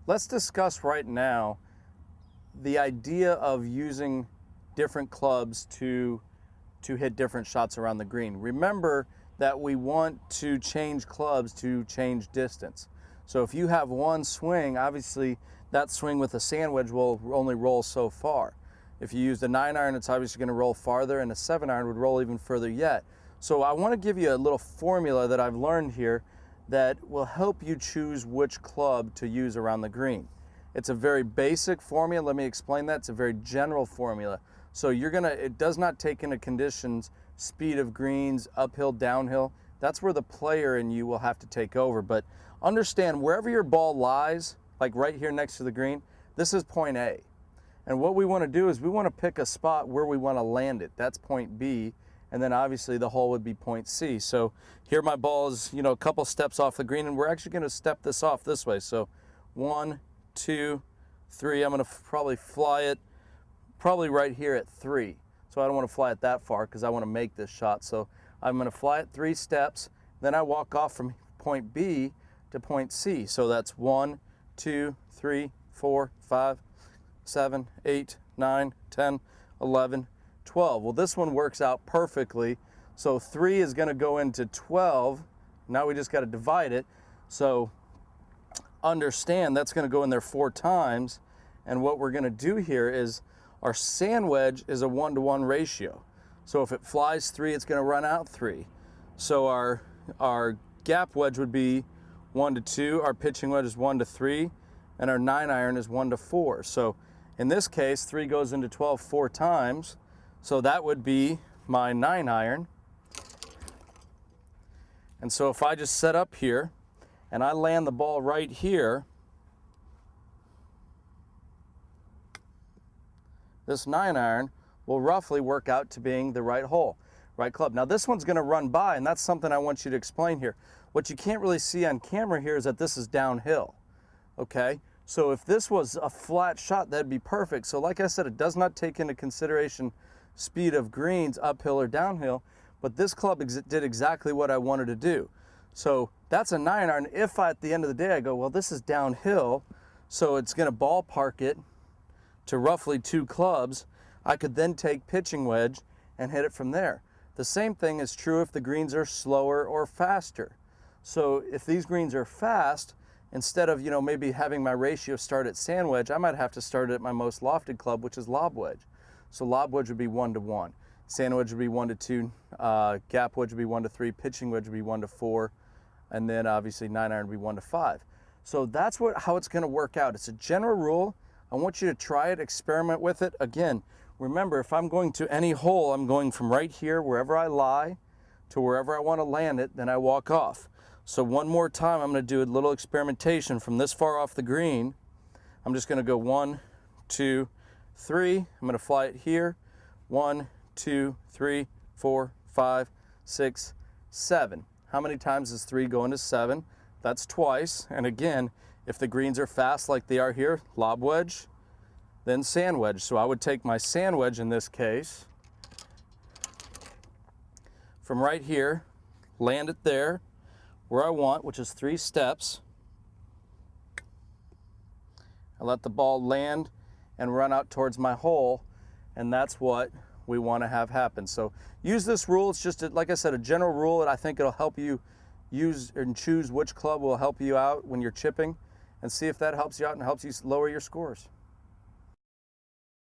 let's discuss right now the idea of using different clubs to hit different shots around the green. Remember that we want to change clubs to change distance. So if you have one swing, obviously that swing with a sand wedge will only roll so far. If you use the 9-iron, it's obviously going to roll farther, and a 7-iron would roll even further yet. So I want to give you a little formula that I've learned here that will help you choose which club to use around the green. It's a very basic formula. Let me explain that. It's a very general formula. So it does not take into conditions speed of greens, uphill, downhill. That's where the player and you will have to take over. But understand, wherever your ball lies, like right here next to the green, this is point A. And what we want to do is we want to pick a spot where we want to land it. That's point B. And then obviously the hole would be point C. So here my ball is, a couple steps off the green, and we're actually going to step this off this way. So 1, 2, 3. I'm going to probably fly it probably right here at 3. So I don't want to fly it that far because I want to make this shot. So I'm going to fly it 3 steps. Then I walk off from point B to point C. So that's 1, 2, 3, 4, 5, 7, 8, 9, 10, 11, 12. Well, this one works out perfectly. So 3 is going to go into 12. Now we just got to divide it. So understand that's going to go in there 4 times. And what we're going to do here is our sand wedge is a 1-to-1 ratio. So if it flies 3, it's going to run out 3. So our gap wedge would be 1-to-2. Our pitching wedge is 1-to-3. And our 9-iron is 1-to-4. So in this case, 3 goes into 12 4 times. So that would be my 9-iron. And so if I just set up here and I land the ball right here, this 9-iron will roughly work out to being the right hole, right club. Now this one's going to run by, and that's something I want you to explain here. What you can't really see on camera here is that this is downhill, okay? So if this was a flat shot, that'd be perfect. So like I said, it does not take into consideration speed of greens, uphill or downhill, but this club did exactly what I wanted to do. So that's a 9-iron. If at the end of the day I go, well, this is downhill, so it's going to ballpark it to roughly 2 clubs, I could then take pitching wedge and hit it from there. The same thing is true if the greens are slower or faster. So if these greens are fast, instead of maybe having my ratio start at sand wedge, I might have to start at my most lofted club, which is lob wedge. So lob wedge would be 1-to-1, sand wedge would be 1-to-2, gap wedge would be 1-to-3, pitching wedge would be 1-to-4, and then obviously 9-iron would be 1-to-5. So that's how it's going to work out. It's a general rule. I want you to try it, experiment with it. Again, remember, if I'm going to any hole, I'm going from right here, wherever I lie, to wherever I want to land it, then I walk off. So one more time, I'm going to do a little experimentation from this far off the green. I'm just going to go 1, 2, 3. I'm going to fly it here. 1, 2, 3, 4, 5, 6, 7. How many times does 3 go into 7? That's twice. And again, if the greens are fast like they are here, lob wedge, then sand wedge. So I would take my sand wedge in this case from right here, land it there where I want, which is 3 steps. I let the ball land and run out towards my hole, and that's what we want to have happen. So use this rule. It's just, like I said, a general rule, and I think it'll help you use and choose which club will help you out when you're chipping, and see if that helps you out and helps you lower your scores.